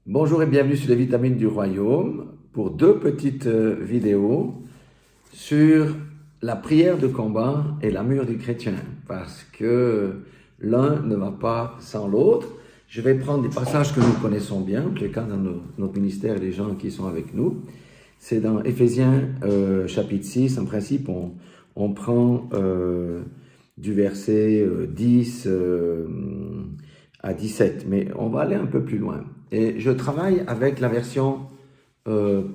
Bonjour et bienvenue sur les vitamines du royaume pour deux petites vidéos sur la prière de combat et l'armure du chrétien, parce que l'un ne va pas sans l'autre. Je vais prendre des passages que nous connaissons bien, en tout cas dans notre ministère et les gens qui sont avec nous. C'est dans Éphésiens chapitre 6, en principe on prend du verset 10 à 17, mais on va aller un peu plus loin. Et je travaille avec la version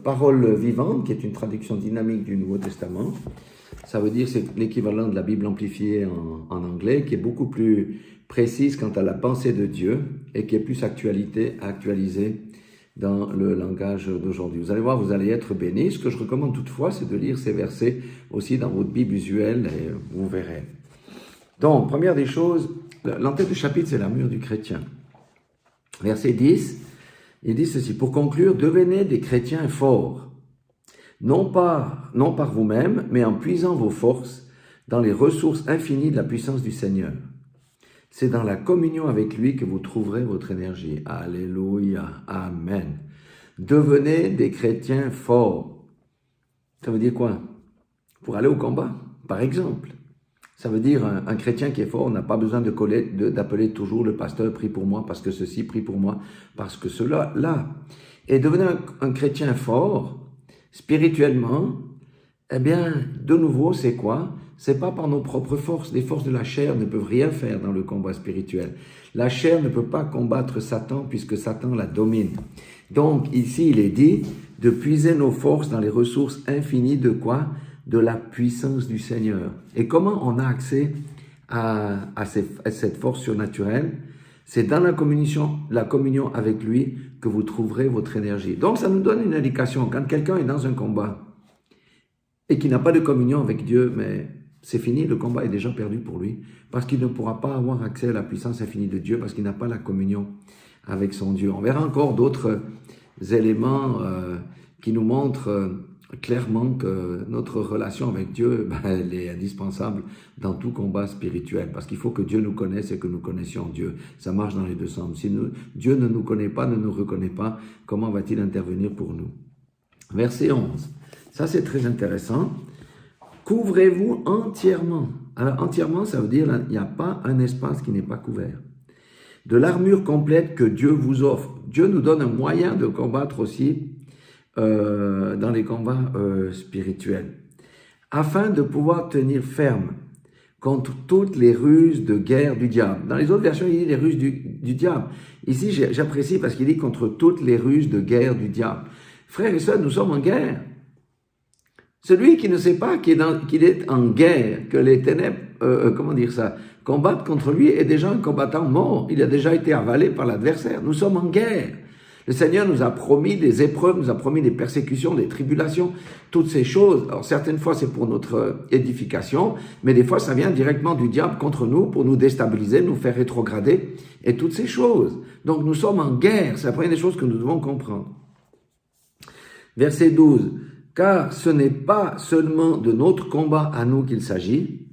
Parole vivante, qui est une traduction dynamique du Nouveau Testament. Ça veut dire que c'est l'équivalent de la Bible amplifiée en anglais, qui est beaucoup plus précise quant à la pensée de Dieu et qui est plus actualisée dans le langage d'aujourd'hui. Vous allez voir, vous allez être bénis. Ce que je recommande toutefois, c'est de lire ces versets aussi dans votre Bible usuelle et vous verrez. Donc, première des choses, l'entête du chapitre, c'est l'armure du chrétien. Verset 10, il dit ceci: pour conclure, devenez des chrétiens forts, non par vous-même, mais en puisant vos forces dans les ressources infinies de la puissance du Seigneur. C'est dans la communion avec lui que vous trouverez votre énergie. Alléluia, amen. Devenez des chrétiens forts. Ça veut dire quoi? Pour aller au combat, par exemple. Ça veut dire un chrétien qui est fort n'a pas besoin d'appeler toujours le pasteur, prie pour moi, parce que ceci, prie pour moi, parce que cela, là. Et devenir un chrétien fort, spirituellement, eh bien, de nouveau, c'est quoi? C'est pas par nos propres forces. Les forces de la chair ne peuvent rien faire dans le combat spirituel. La chair ne peut pas combattre Satan puisque Satan la domine. Donc, ici, il est dit de puiser nos forces dans les ressources infinies de quoi? De la puissance du Seigneur. Et comment on a accès à cette force surnaturelle? C'est dans la communion avec lui que vous trouverez votre énergie. Donc ça nous donne une indication. Quand quelqu'un est dans un combat et qui n'a pas de communion avec Dieu, mais c'est fini, le combat est déjà perdu pour lui, parce qu'il ne pourra pas avoir accès à la puissance infinie de Dieu, parce qu'il n'a pas la communion avec son Dieu. On verra encore d'autres éléments qui nous montrent clairement que notre relation avec Dieu, elle est indispensable dans tout combat spirituel, parce qu'il faut que Dieu nous connaisse et que nous connaissions Dieu. Ça marche dans les deux sens. Si Dieu ne nous connaît pas, ne nous reconnaît pas, comment va-t-il intervenir pour nous? Verset 11. Ça, c'est très intéressant. Couvrez-vous entièrement. Alors, entièrement, ça veut dire il n'y a pas un espace qui n'est pas couvert. De l'armure complète que Dieu vous offre. Dieu nous donne un moyen de combattre aussi dans les combats spirituels, afin de pouvoir tenir ferme contre toutes les ruses de guerre du diable. Dans les autres versions, il dit les ruses du diable. Ici, j'apprécie parce qu'il dit contre toutes les ruses de guerre du diable. Frères et sœurs, nous sommes en guerre. Celui qui ne sait pas qu'il est en guerre, que les ténèbres, combattent contre lui, est déjà un combattant mort. Il a déjà été avalé par l'adversaire. Nous sommes en guerre. Le Seigneur nous a promis des épreuves, nous a promis des persécutions, des tribulations, toutes ces choses. Alors certaines fois c'est pour notre édification, mais des fois ça vient directement du diable contre nous pour nous déstabiliser, nous faire rétrograder et toutes ces choses. Donc nous sommes en guerre, c'est la première des choses que nous devons comprendre. Verset 12. Car ce n'est pas seulement de notre combat à nous qu'il s'agit.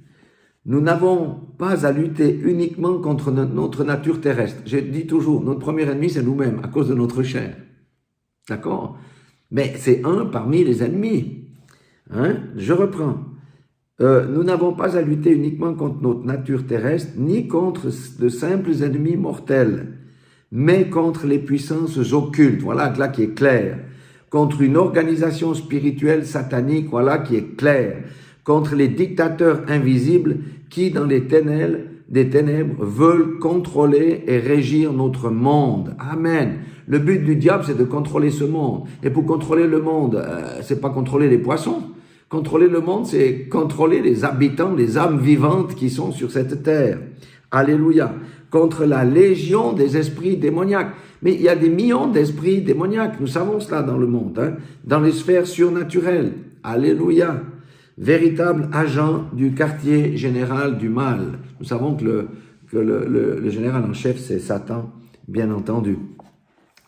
Nous n'avons pas à lutter uniquement contre notre nature terrestre. Je dis toujours, notre premier ennemi, c'est nous-mêmes, à cause de notre chair. D'accord? Mais c'est un parmi les ennemis. Je reprends. Nous n'avons pas à lutter uniquement contre notre nature terrestre, ni contre de simples ennemis mortels, mais contre les puissances occultes. Voilà, là qui est clair. Contre une organisation spirituelle satanique, voilà qui est clair. Contre les dictateurs invisibles qui, dans les ténèbres, veulent contrôler et régir notre monde. Amen. Le but du diable, c'est de contrôler ce monde. Et pour contrôler le monde, c'est pas contrôler les poissons. Contrôler le monde, c'est contrôler les habitants, les âmes vivantes qui sont sur cette terre. Alléluia. Contre la légion des esprits démoniaques. Mais il y a des millions d'esprits démoniaques. Nous savons cela dans le monde, dans les sphères surnaturelles. Alléluia. Véritable agent du quartier général du mal. Nous savons que le général en chef, c'est Satan, bien entendu.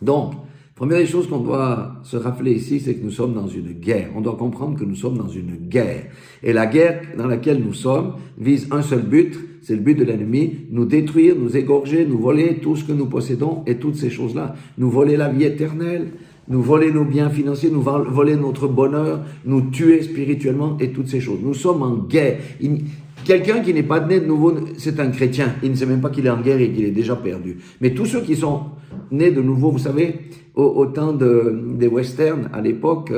Donc, Première des choses qu'on doit se rappeler ici, c'est que nous sommes dans une guerre. On doit comprendre que nous sommes dans une guerre. Et la guerre dans laquelle nous sommes vise un seul but, c'est le but de l'ennemi, nous détruire, nous égorger, nous voler tout ce que nous possédons et toutes ces choses-là. Nous voler la vie éternelle, nous voler nos biens financiers, nous voler notre bonheur, nous tuer spirituellement et toutes ces choses. Nous sommes en guerre. Quelqu'un qui n'est pas né de nouveau, c'est un chrétien. Il ne sait même pas qu'il est en guerre et qu'il est déjà perdu. Mais tous ceux qui sont nés de nouveau, vous savez, au temps des westerns, à l'époque,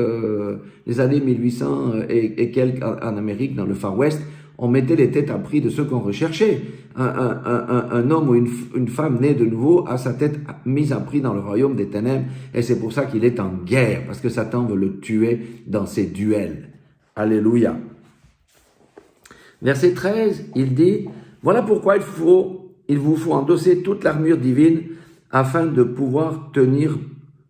les années 1800 et quelques en Amérique, dans le Far West, on mettait les têtes à prix de ceux qu'on recherchait. Un homme ou une femme née de nouveau a sa tête mise à prix dans le royaume des ténèbres, et c'est pour ça qu'il est en guerre, parce que Satan veut le tuer dans ses duels. Alléluia. Verset 13, il dit, « Voilà pourquoi il vous faut endosser toute l'armure divine afin de pouvoir tenir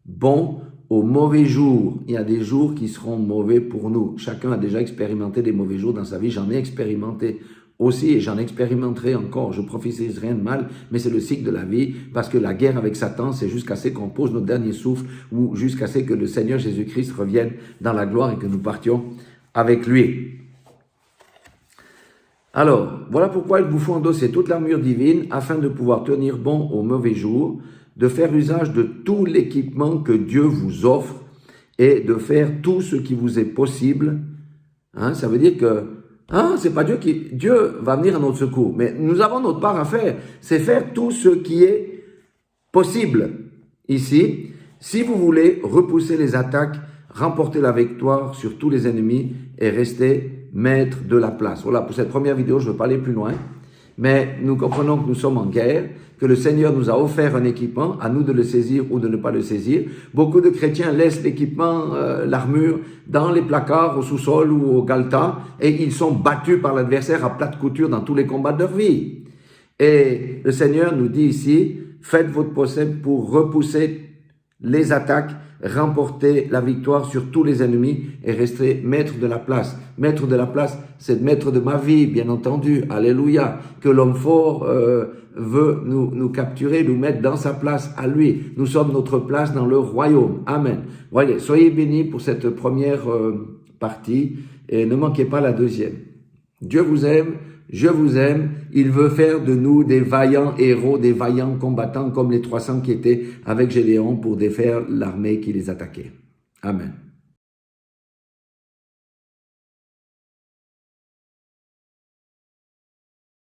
bon aux mauvais jours. » Il y a des jours qui seront mauvais pour nous. Chacun a déjà expérimenté des mauvais jours dans sa vie. J'en ai expérimenté aussi et j'en expérimenterai encore. Je prophétise rien de mal, mais c'est le cycle de la vie, parce que la guerre avec Satan, c'est jusqu'à ce qu'on pose notre dernier souffle ou jusqu'à ce que le Seigneur Jésus-Christ revienne dans la gloire et que nous partions avec lui. Alors, voilà pourquoi il vous faut endosser toute l'armure divine afin de pouvoir tenir bon aux mauvais jours, de faire usage de tout l'équipement que Dieu vous offre et de faire tout ce qui vous est possible. Ça veut dire que c'est pas Dieu va venir à notre secours, mais nous avons notre part à faire, c'est faire tout ce qui est possible. Ici, si vous voulez repousser les attaques, remporter la victoire sur tous les ennemis et rester maître de la place. Voilà, pour cette première vidéo, je ne veux pas aller plus loin, mais nous comprenons que nous sommes en guerre, que le Seigneur nous a offert un équipement, à nous de le saisir ou de ne pas le saisir. Beaucoup de chrétiens laissent l'équipement, l'armure, dans les placards, au sous-sol ou au galetas, et ils sont battus par l'adversaire à plate couture dans tous les combats de leur vie. Et le Seigneur nous dit ici, faites votre possible pour repousser les attaques, remporter la victoire sur tous les ennemis et rester maître de la place. Maître de la place, c'est maître de ma vie, bien entendu. Alléluia. Que l'homme fort veut nous capturer, nous mettre dans sa place à lui. Nous sommes notre place dans le royaume. Amen. Voyez, soyez bénis pour cette première partie et ne manquez pas la deuxième. Dieu vous aime. Je vous aime, il veut faire de nous des vaillants héros, des vaillants combattants comme les 300 qui étaient avec Gédéon pour défaire l'armée qui les attaquait. Amen.